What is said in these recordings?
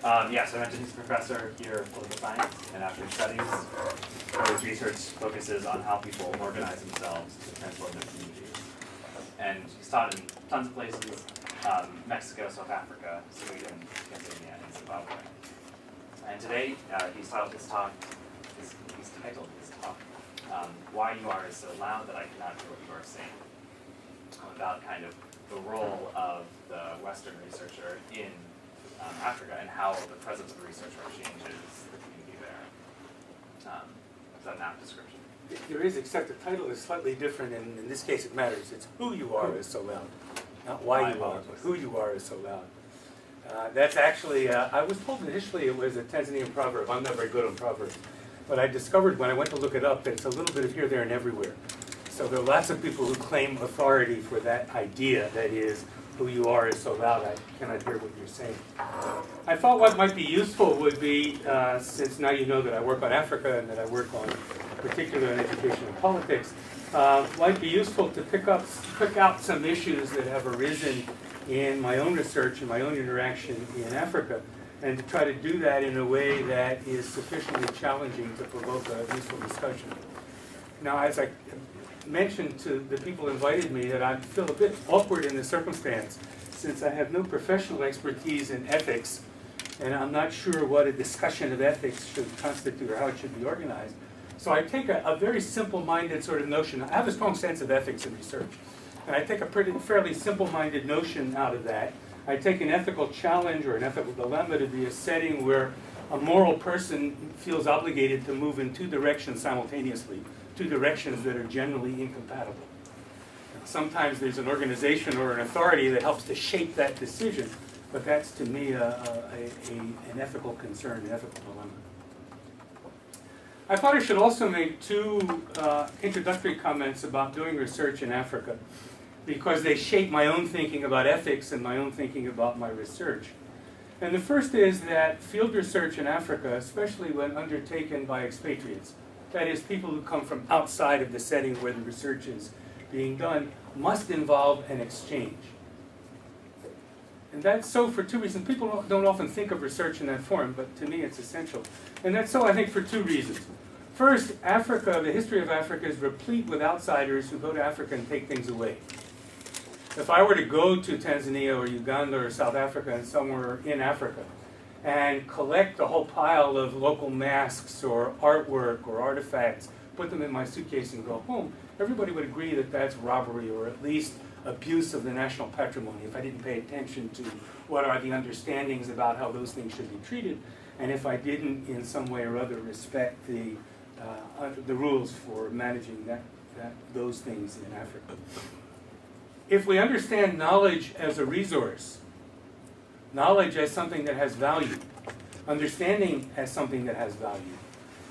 So I mentioned he's a professor here of political science and African studies, where his research focuses on how people organize themselves to transform their communities. And he's taught in tons of places, Mexico, South Africa, Sweden, Tanzania, and Zimbabwe. And today, he's titled his talk, Why You Are Is So Loud That I Cannot Hear What You Are Saying, about kind of the role of the Western researcher in Africa and how the presence of a researcher changes the community there. Is that an apt description? There is, except the title is slightly different, and in this case it matters. It's who you are is so loud. Not why you are, but who you are is so loud. That's actually, I was told initially it was a Tanzanian proverb. I'm not very good on proverbs. But I discovered when I went to look it up that it's a little bit of here, there, and everywhere. So there are lots of people who claim authority for that idea, that is, who you are is so loud I cannot hear what you're saying. I thought what might be useful would be, since now you know that I work on Africa and that I work on particular in education and politics, might be useful to pick out some issues that have arisen in my own research and my own interaction in Africa, and to try to do that in a way that is sufficiently challenging to provoke a useful discussion. Now, as I mentioned to the people who invited me, that I feel a bit awkward in this circumstance, since I have no professional expertise in ethics, and I'm not sure what a discussion of ethics should constitute or how it should be organized. So I take a very simple-minded sort of notion. I have a strong sense of ethics in research, and I take a fairly simple-minded notion out of that. I take an ethical challenge or an ethical dilemma to be a setting where a moral person feels obligated to move in two directions simultaneously, two directions that are generally incompatible. Sometimes there's an organization or an authority that helps to shape that decision, but that's to me an ethical concern, an ethical dilemma. I thought I should also make two introductory comments about doing research in Africa, because they shape my own thinking about ethics and my own thinking about my research. And the first is that field research in Africa, especially when undertaken by expatriates, that is, people who come from outside of the setting where the research is being done, must involve an exchange. And that's so for two reasons. People don't often think of research in that form, but to me it's essential. And that's so, I think, for two reasons. First, Africa, the history of Africa is replete with outsiders who go to Africa and take things away. If I were to go to Tanzania or Uganda or South Africa and somewhere in Africa and collect a whole pile of local masks or artwork or artifacts, put them in my suitcase and go home, everybody would agree that that's robbery or at least abuse of the national patrimony if I didn't pay attention to what are the understandings about how those things should be treated, and if I didn't in some way or other respect the rules for managing those things in Africa. If we understand knowledge as a resource, knowledge as something that has value, understanding as something that has value,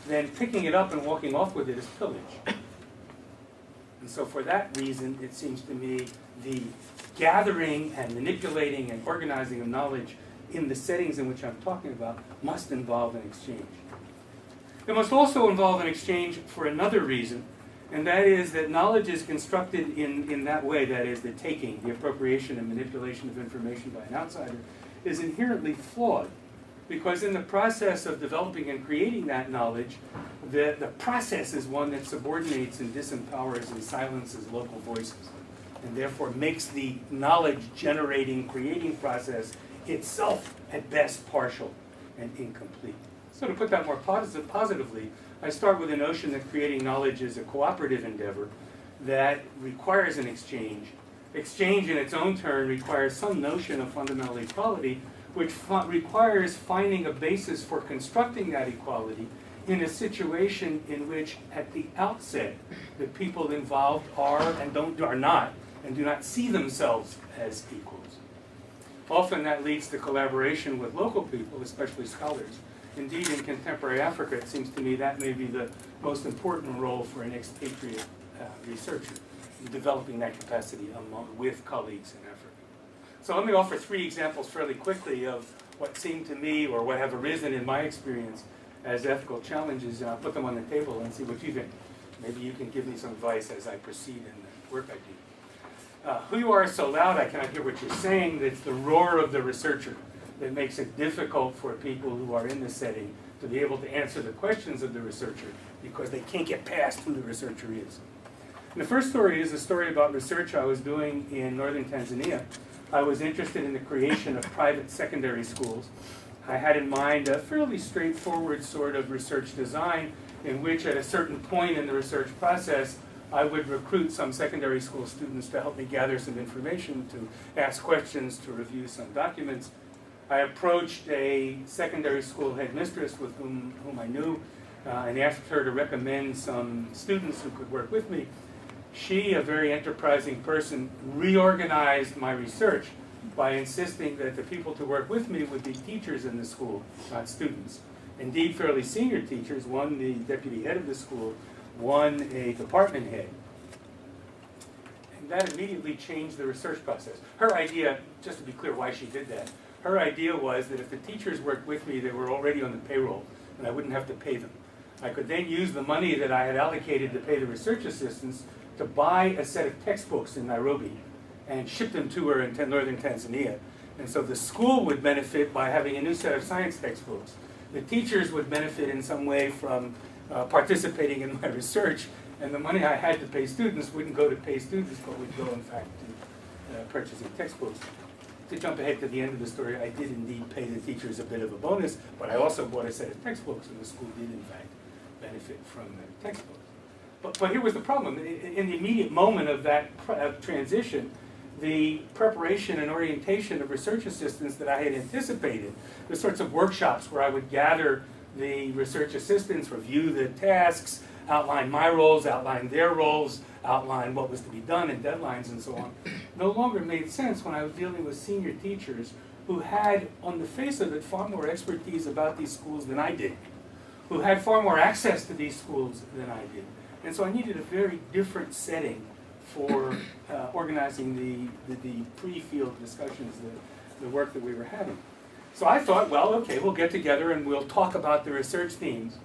then picking it up and walking off with it is pillage. And so for that reason, it seems to me the gathering and manipulating and organizing of knowledge in the settings in which I'm talking about must involve an exchange. It must also involve an exchange for another reason, and that is that knowledge is constructed in that way, that is, the taking, the appropriation and manipulation of information by an outsider, is inherently flawed. Because in the process of developing and creating that knowledge, the process is one that subordinates and disempowers and silences local voices, and therefore makes the knowledge-generating, creating process itself at best partial and incomplete. So to put that more positively, I start with the notion that creating knowledge is a cooperative endeavor that requires an exchange. Exchange in its own turn requires some notion of fundamental equality, which requires finding a basis for constructing that equality in a situation in which at the outset the people involved are not and do not see themselves as equals. Often that leads to collaboration with local people, especially scholars. Indeed, in contemporary Africa, it seems to me that may be the most important role for an expatriate researcher, in developing that capacity with colleagues in Africa. So let me offer three examples fairly quickly of what seem to me, or what have arisen in my experience as ethical challenges, and I'll put them on the table and see what you think. Maybe you can give me some advice as I proceed in the work I do. Who you are so loud I cannot hear what you're saying. It's the roar of the researcher. that makes it difficult for people who are in the setting to be able to answer the questions of the researcher because they can't get past who the researcher is. And the first story is a story about research I was doing in northern Tanzania. I was interested in the creation of private secondary schools. I had in mind a fairly straightforward sort of research design in which at a certain point in the research process I would recruit some secondary school students to help me gather some information, to ask questions, to review some documents. I approached a secondary school headmistress with whom I knew and asked her to recommend some students who could work with me. She, a very enterprising person, reorganized my research by insisting that the people to work with me would be teachers in the school, not students. Indeed, fairly senior teachers, one the deputy head of the school, one a department head. And that immediately changed the research process. Her idea, just to be clear why she did that, her idea was that if the teachers worked with me, they were already on the payroll, and I wouldn't have to pay them. I could then use the money that I had allocated to pay the research assistants to buy a set of textbooks in Nairobi and ship them to her in northern Tanzania. And so the school would benefit by having a new set of science textbooks. The teachers would benefit in some way from participating in my research, and the money I had to pay students wouldn't go to pay students, but would go, in fact, to purchasing textbooks. To jump ahead to the end of the story, I did indeed pay the teachers a bit of a bonus, but I also bought a set of textbooks, and the school did, in fact, benefit from the textbooks. But here was the problem. In the immediate moment of that transition, the preparation and orientation of research assistants that I had anticipated, the sorts of workshops where I would gather the research assistants, review the tasks, outline my roles, outline their roles, outline what was to be done and deadlines and so on, no longer made sense when I was dealing with senior teachers who had, on the face of it, far more expertise about these schools than I did, who had far more access to these schools than I did. And so I needed a very different setting for organizing the pre-field discussions, the work that we were having. So I thought, well, okay, we'll get together and we'll talk about the research themes.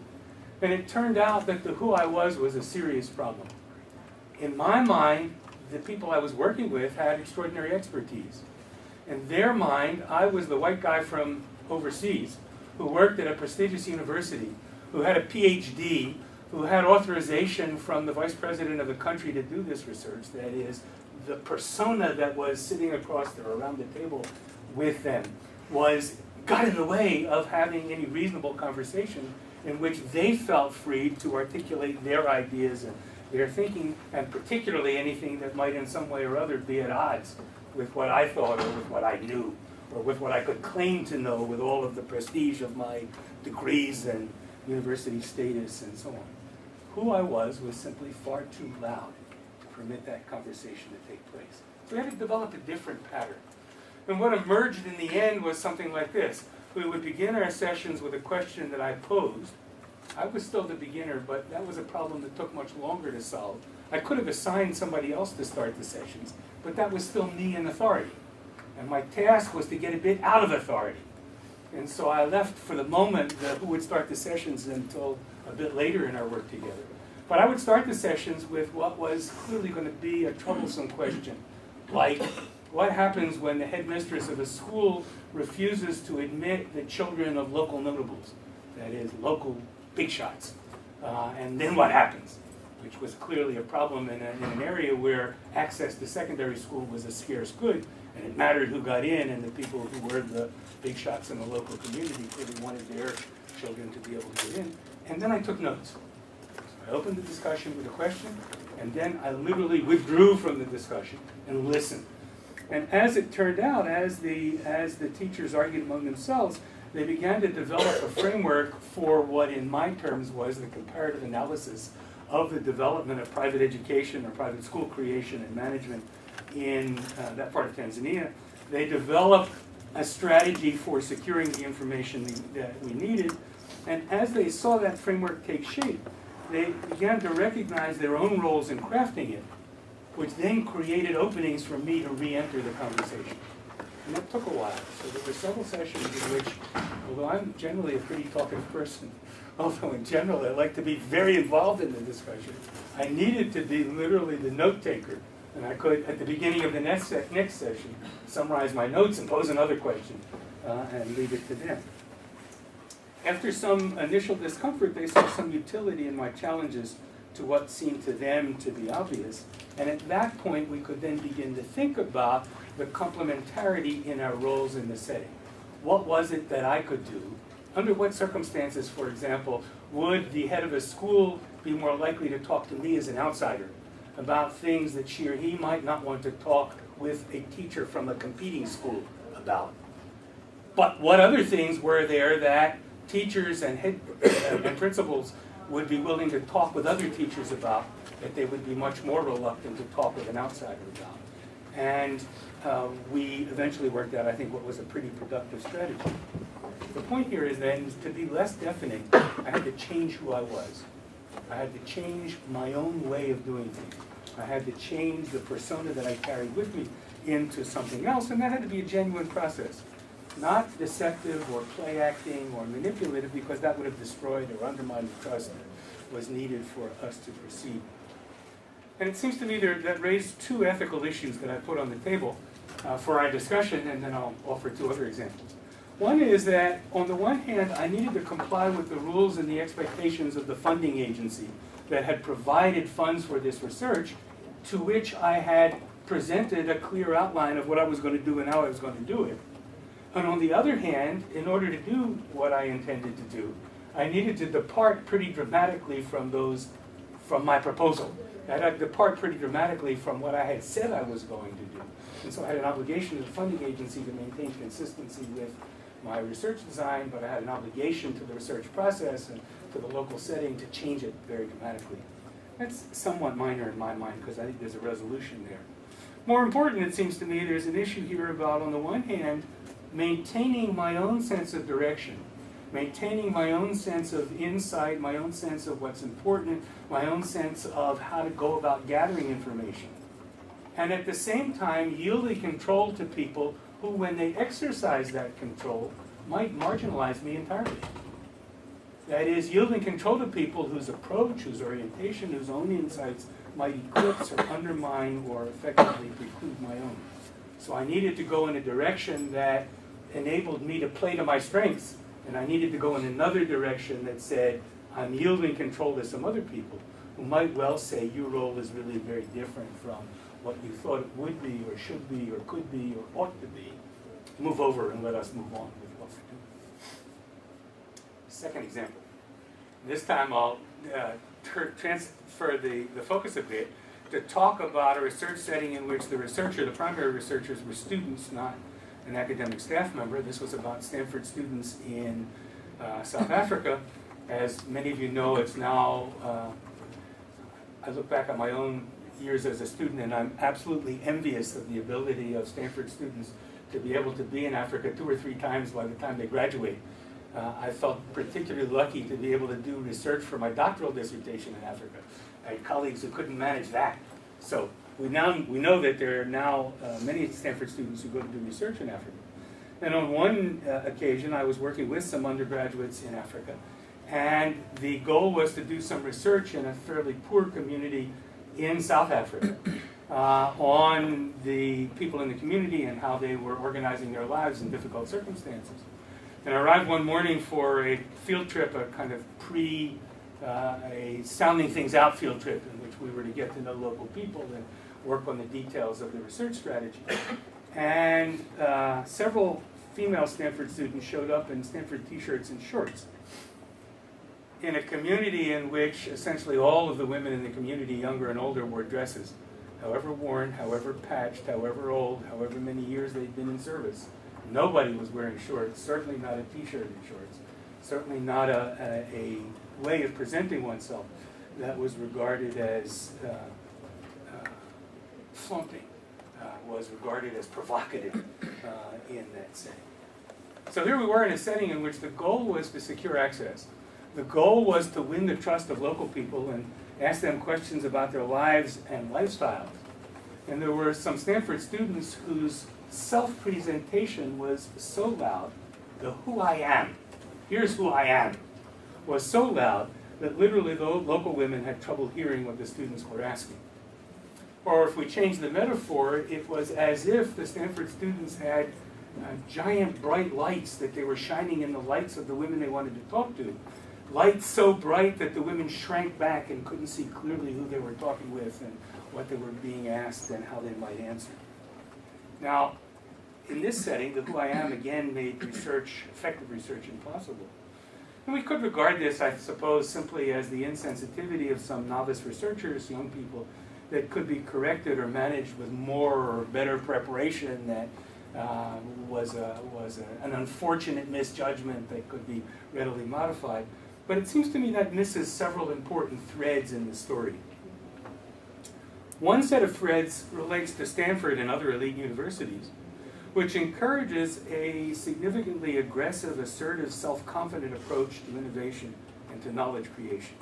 And it turned out that the who I was a serious problem. In my mind, the people I was working with had extraordinary expertise. In their mind, I was the white guy from overseas who worked at a prestigious university, who had a PhD, who had authorization from the vice president of the country to do this research. That is, the persona that was sitting across or around the table with them got in the way of having any reasonable conversation in which they felt free to articulate their ideas and their thinking, and particularly anything that might in some way or other be at odds with what I thought or with what I knew or with what I could claim to know with all of the prestige of my degrees and university status and so on. Who I was simply far too loud to permit that conversation to take place. So we had to develop a different pattern. And what emerged in the end was something like this. We would begin our sessions with a question that I posed. I was still the beginner, but that was a problem that took much longer to solve. I could have assigned somebody else to start the sessions, but that was still me in authority. And my task was to get a bit out of authority. And so I left for the moment who would start the sessions until a bit later in our work together. But I would start the sessions with what was clearly going to be a troublesome question, like what happens when the headmistress of a school refuses to admit the children of local notables, that is, local big shots, and then what happens? Which was clearly a problem in an area where access to secondary school was a scarce good, and it mattered who got in, and the people who were the big shots in the local community clearly wanted their children to be able to get in. And then I took notes. So I opened the discussion with a question, and then I literally withdrew from the discussion and listened. And as it turned out, as the teachers argued among themselves, they began to develop a framework for what in my terms was the comparative analysis of the development of private education or private school creation and management in that part of Tanzania. They developed a strategy for securing the information that we needed, and as they saw that framework take shape, they began to recognize their own roles in crafting it, which then created openings for me to re-enter the conversation. And that took a while. So there were several sessions in which, although I'm generally a pretty talkative person, although in general I like to be very involved in the discussion, I needed to be literally the note taker. And I could, at the beginning of the next session, summarize my notes and pose another question. and leave it to them. After some initial discomfort, they saw some utility in my challenges to what seemed to them to be obvious. And at that point, we could then begin to think about the complementarity in our roles in the setting. What was it that I could do? Under what circumstances, for example, would the head of a school be more likely to talk to me as an outsider about things that she or he might not want to talk with a teacher from a competing school about? But what other things were there that teachers and and principals would be willing to talk with other teachers about that they would be much more reluctant to talk with an outsider about? And we eventually worked out, I think, what was a pretty productive strategy. The point here is then, to be less deafening, I had to change who I was. I had to change my own way of doing things. I had to change the persona that I carried with me into something else, and that had to be a genuine process. Not deceptive or play acting or manipulative, because that would have destroyed or undermined the trust that was needed for us to proceed. And it seems to me that raised two ethical issues that I put on the table for our discussion, and then I'll offer two other examples. One is that, on the one hand, I needed to comply with the rules and the expectations of the funding agency that had provided funds for this research, to which I had presented a clear outline of what I was going to do and how I was going to do it. And on the other hand, in order to do what I intended to do, I needed to depart pretty dramatically from my proposal. I had to depart pretty dramatically from what I had said I was going to do. And so I had an obligation to the funding agency to maintain consistency with my research design, but I had an obligation to the research process and to the local setting to change it very dramatically. That's somewhat minor in my mind, because I think there's a resolution there. More important, it seems to me, there's an issue here about, on the one hand, maintaining my own sense of direction, maintaining my own sense of insight, my own sense of what's important, my own sense of how to go about gathering information. And at the same time, yielding control to people who, when they exercise that control, might marginalize me entirely. That is, yielding control to people whose approach, whose orientation, whose own insights might eclipse or undermine or effectively preclude my own. So I needed to go in a direction that enabled me to play to my strengths, and I needed to go in another direction that said, I'm yielding control to some other people who might well say, your role is really very different from what you thought it would be, or should be, or could be, or ought to be. Move over and let us move on with what we're doing. Second example. This time I'll transfer the focus a bit to talk about a research setting in which the researcher, the primary researchers, were students, not an academic staff member. This was about Stanford students in South Africa. As many of you know, it's now, I look back at my own years as a student, and I'm absolutely envious of the ability of Stanford students to be able to be in Africa 2 or 3 times by the time they graduate. I felt particularly lucky to be able to do research for my doctoral dissertation in Africa. I had colleagues who couldn't manage that. So we know that there are now many Stanford students who go to do research in Africa. And on one occasion, I was working with some undergraduates in Africa, and the goal was to do some research in a fairly poor community in South Africa on the people in the community and how they were organizing their lives in difficult circumstances. And I arrived one morning for a field trip, a kind of a sounding things out field trip, in which we were to get to know local people and work on the details of the research strategy. And several female Stanford students showed up in Stanford t-shirts and shorts in a community in which essentially all of the women in the community, younger and older, wore dresses, however worn, however patched, however old, however many years they'd been in service. Nobody was wearing shorts, certainly not a t-shirt and shorts, certainly not a way of presenting oneself that was regarded as flaunting, was regarded as provocative in that setting. So here we were in a setting in which the goal was to secure access. The goal was to win the trust of local people and ask them questions about their lives and lifestyles. And there were some Stanford students whose self-presentation was so loud, the who I am, here's who I am, was so loud that literally the local women had trouble hearing what the students were asking. Or if we change the metaphor, it was as if the Stanford students had giant bright lights that they were shining in the lights of the women they wanted to talk to. Lights so bright that the women shrank back and couldn't see clearly who they were talking with and what they were being asked and how they might answer. Now, in this setting, the Who I Am again made research, effective research, impossible. And we could regard this, I suppose, simply as the insensitivity of some novice researchers, young people, that could be corrected or managed with more or better preparation that was an unfortunate misjudgment that could be readily modified. But it seems to me that misses several important threads in the story. One set of threads relates to Stanford and other elite universities, which encourages a significantly aggressive, assertive, self-confident approach to innovation and to knowledge creation.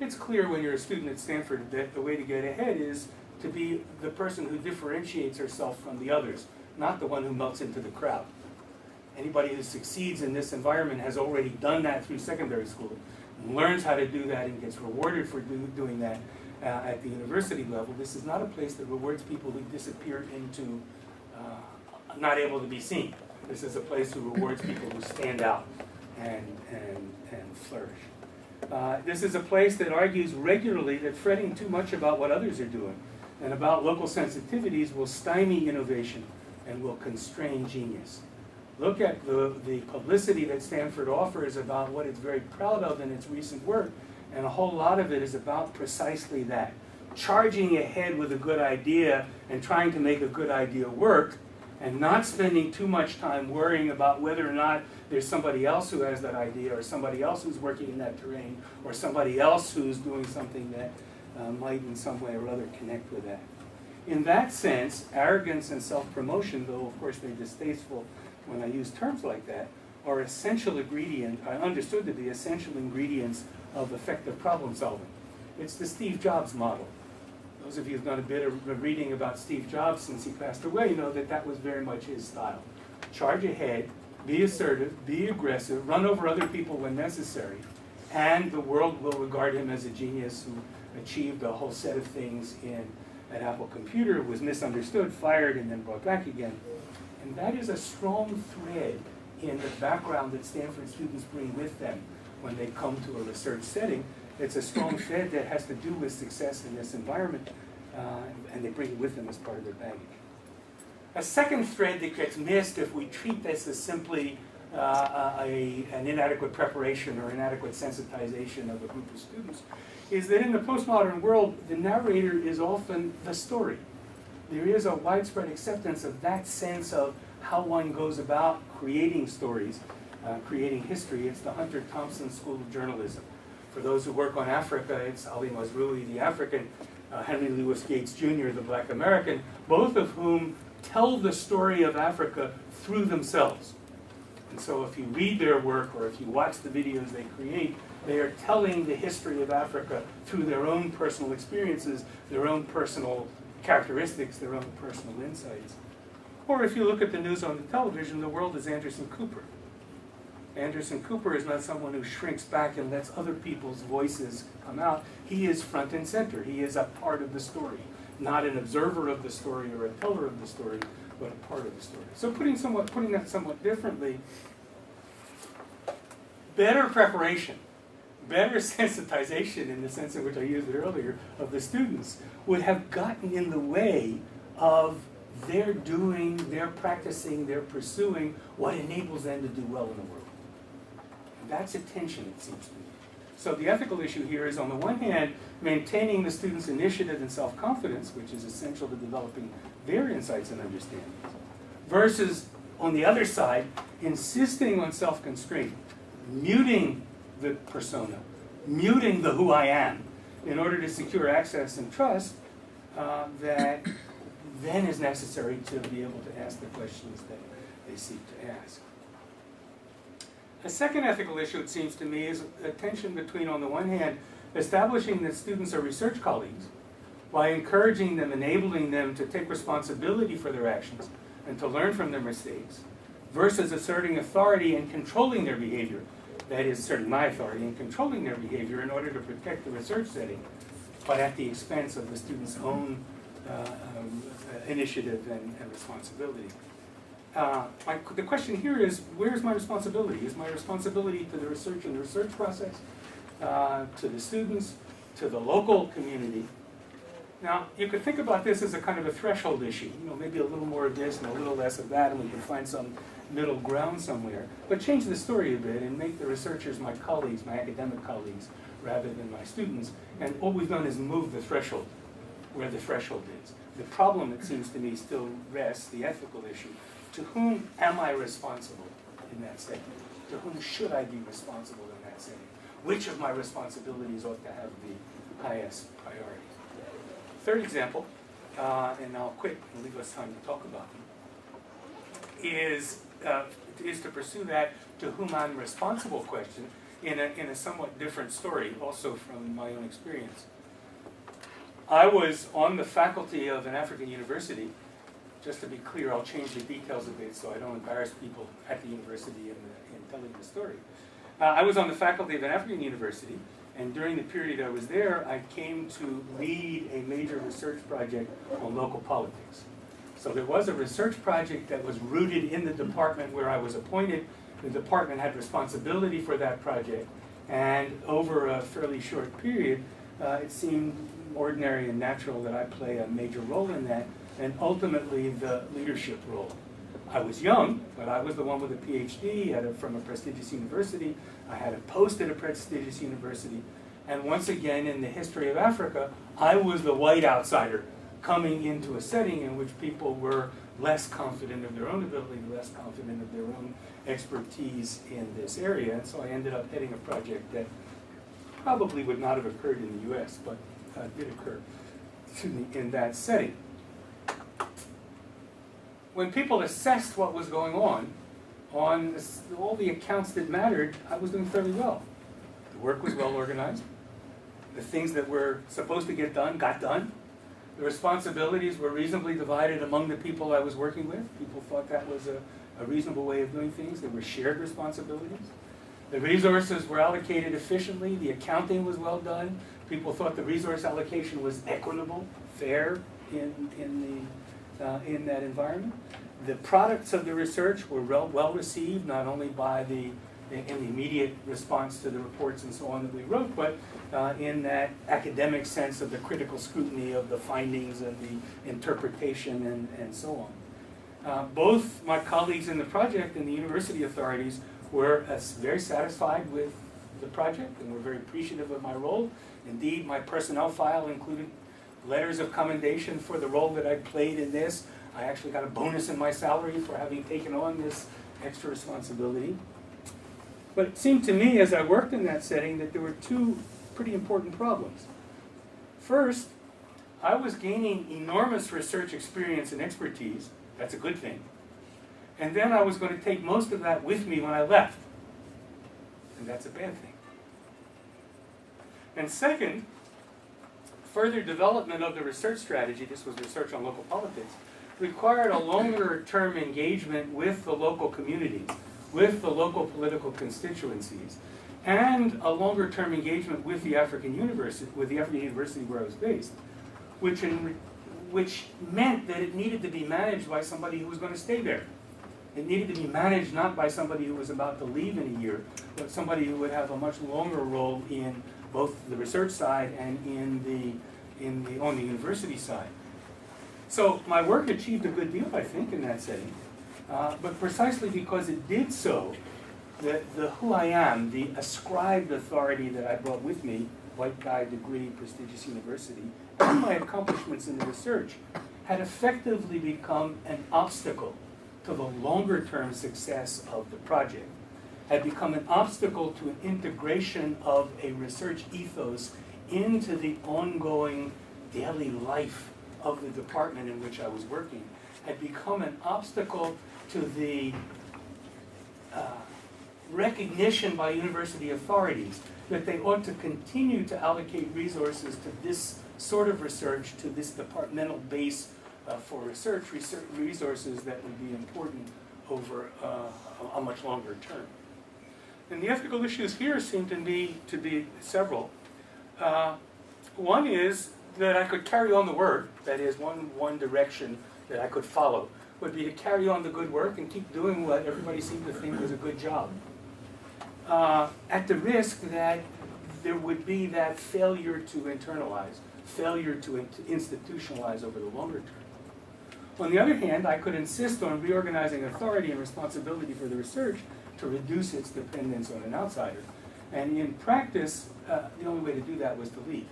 It's clear when you're a student at Stanford that the way to get ahead is to be the person who differentiates herself from the others, not the one who melts into the crowd. Anybody who succeeds in this environment has already done that through secondary school, learns how to do that and gets rewarded for doing that at the university level. This is not a place that rewards people who disappear into not able to be seen. This is a place who rewards people who stand out and flourish. This is a place that argues regularly that fretting too much about what others are doing and about local sensitivities will stymie innovation and will constrain genius. Look at the publicity that Stanford offers about what it's very proud of in its recent work, and a whole lot of it is about precisely that. Charging ahead with a good idea and trying to make a good idea work, and not spending too much time worrying about whether or not there's somebody else who has that idea, or somebody else who's working in that terrain, or somebody else who's doing something that might in some way or other connect with that. In that sense, arrogance and self-promotion, though of course they're distasteful when I use terms like that, are essential ingredients, are understood to be essential ingredients of effective problem solving. It's the Steve Jobs model. Those of you who've done a bit of reading about Steve Jobs since he passed away know that that was very much his style. Charge ahead, be assertive, be aggressive, run over other people when necessary, and the world will regard him as a genius who achieved a whole set of things at Apple Computer, was misunderstood, fired, and then brought back again. And that is a strong thread in the background that Stanford students bring with them when they come to a research setting. It's a strong thread that has to do with success in this environment, and they bring it with them as part of their baggage. A second thread that gets missed if we treat this as simply an inadequate preparation or inadequate sensitization of a group of students is that in the postmodern world, the narrator is often the story. There is a widespread acceptance of that sense of how one goes about creating stories, creating history. It's the Hunter Thompson School of Journalism. For those who work on Africa, it's Ali Mazrui, the African, Henry Louis Gates Jr., the Black American, both of whom tell the story of Africa through themselves. And so if you read their work or if you watch the videos they create, they are telling the history of Africa through their own personal experiences, their own personal characteristics, their own personal insights. Or if you look at the news on the television, the world is Anderson Cooper. Anderson Cooper is not someone who shrinks back and lets other people's voices come out. He is front and center. He is a part of the story, not an observer of the story or a teller of the story, but a part of the story. So putting that somewhat differently, better preparation, better sensitization in the sense in which I used it earlier of the students would have gotten in the way of their doing, their practicing, their pursuing what enables them to do well in the world. And that's a tension, it seems to me. So the ethical issue here is, on the one hand, maintaining the students' initiative and self-confidence, which is essential to developing their insights and understandings, versus, on the other side, insisting on self-constraint, muting the persona, muting the who I am, in order to secure access and trust that then is necessary to be able to ask the questions that they seek to ask. A second ethical issue, it seems to me, is a tension between, on the one hand, establishing that students are research colleagues by encouraging them, enabling them to take responsibility for their actions and to learn from their mistakes, versus asserting authority and controlling their behavior. That is, asserting my authority and controlling their behavior in order to protect the research setting, but at the expense of the student's own initiative and responsibility. the question here is, where's my responsibility? Is my responsibility to the research and the research process, to the students, to the local community? Now, you could think about this as a kind of a threshold issue. Maybe a little more of this and a little less of that, and we can find some middle ground somewhere. But change the story a bit and make the researchers my colleagues, my academic colleagues, rather than my students. And what we've done is move the threshold where the threshold is. The problem, it seems to me, still rests, the ethical issue. To whom am I responsible in that setting? To whom should I be responsible in that setting? Which of my responsibilities ought to have the highest priority? Third example, and I'll quit and leave us time to talk about them, is to pursue that to whom I'm responsible question in a somewhat different story, also from my own experience. I was on the faculty of an African university. Just to be clear, I'll change the details a bit so I don't embarrass people at the university in telling the story. I was on the faculty of an African university, and during the period I was there, I came to lead a major research project on local politics. So there was a research project that was rooted in the department where I was appointed. The department had responsibility for that project, and over a fairly short period, it seemed ordinary and natural that I play a major role in that, and ultimately the leadership role. I was young, but I was the one with a PhD from a prestigious university. I had a post at a prestigious university. And once again, in the history of Africa, I was the white outsider coming into a setting in which people were less confident of their own ability, less confident of their own expertise in this area. And so I ended up heading a project that probably would not have occurred in the US, but did occur in that setting. When people assessed what was going on all the accounts that mattered, I was doing fairly well. The work was well organized. The things that were supposed to get done got done. The responsibilities were reasonably divided among the people I was working with. People thought that was a reasonable way of doing things. There were shared responsibilities. The resources were allocated efficiently. The accounting was well done. People thought the resource allocation was equitable, fair in that environment. The products of the research were well received, not only by in the immediate response to the reports and so on that we wrote, but in that academic sense of the critical scrutiny of the findings and the interpretation and so on. Both my colleagues in the project and the university authorities were very satisfied with the project and were very appreciative of my role. Indeed, my personnel file included letters of commendation for the role that I played in this. I actually got a bonus in my salary for having taken on this extra responsibility. But it seemed to me, as I worked in that setting, that there were two pretty important problems. First, I was gaining enormous research experience and expertise. That's a good thing. And then I was going to take most of that with me when I left. And that's a bad thing. And second, further development of the research strategy, this was research on local politics, required a longer-term engagement with the local communities, with the local political constituencies, and a longer-term engagement with the African university where I was based, which meant that it needed to be managed by somebody who was going to stay there. It needed to be managed not by somebody who was about to leave in a year, but somebody who would have a much longer role in both the research side and on the university side. So my work achieved a good deal, I think, in that setting. But precisely because it did so, the who I am, the ascribed authority that I brought with me, white guy degree, prestigious university, and my accomplishments in the research, had effectively become an obstacle to the longer-term success of the project, had become an obstacle to an integration of a research ethos into the ongoing daily life of the department in which I was working, had become an obstacle to the recognition by university authorities that they ought to continue to allocate resources to this sort of research, to this departmental base for research resources that would be important over a much longer term. And the ethical issues here seem to me to be several. One is that I could carry on the work, that is one direction that I could follow, would be to carry on the good work and keep doing what everybody seemed to think was a good job. At the risk that there would be that failure to internalize, failure to institutionalize over the longer term. On the other hand, I could insist on reorganizing authority and responsibility for the research to reduce its dependence on an outsider. And in practice, the only way to do that was to leave.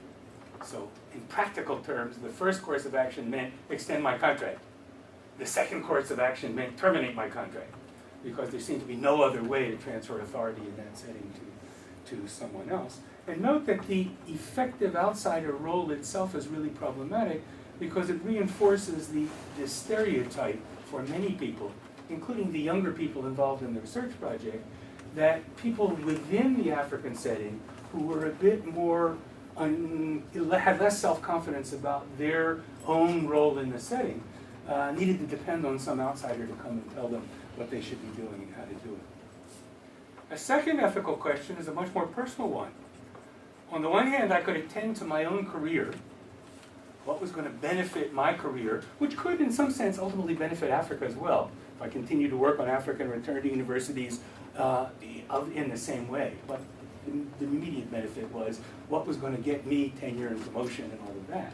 So in practical terms, the first course of action meant extend my contract. The second course of action meant terminate my contract, because there seemed to be no other way to transfer authority in that setting to someone else. And note that the effective outsider role itself is really problematic because it reinforces the stereotype for many people, including the younger people involved in the research project, that people within the African setting who were a bit more, had less self-confidence about their own role in the setting, needed to depend on some outsider to come and tell them what they should be doing and how to do it. A second ethical question is a much more personal one. On the one hand, I could attend to my own career, what was going to benefit my career, which could in some sense ultimately benefit Africa as well, if I continue to work on Africa and return to universities in the same way. But the immediate benefit was what was going to get me tenure and promotion and all of that.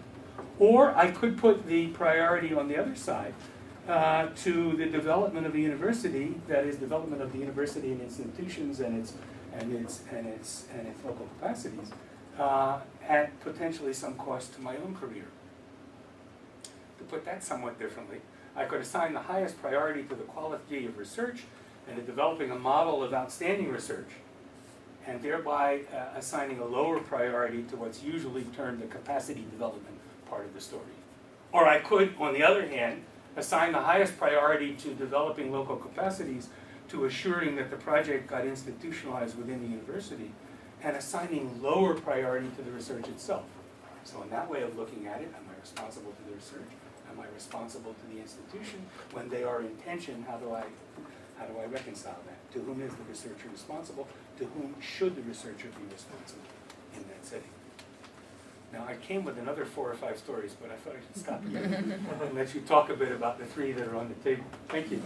Or I could put the priority on the other side to the development of a university, that is, development of the university and institutions and its local capacities, at potentially some cost to my own career. To put that somewhat differently, I could assign the highest priority to the quality of research and to developing a model of outstanding research, and thereby assigning a lower priority to what's usually termed the capacity development part of the story. Or I could, on the other hand, assign the highest priority to developing local capacities, to assuring that the project got institutionalized within the university, and assigning lower priority to the research itself. So in that way of looking at it, am I responsible to the research? Am I responsible to the institution? When they are in tension, how do I reconcile that? To whom is the researcher responsible? To whom should the researcher be responsible in that setting? Now, I came with another 4 or 5 stories, but I thought I should stop here and let you talk a bit about the 3 that are on the table. Thank you.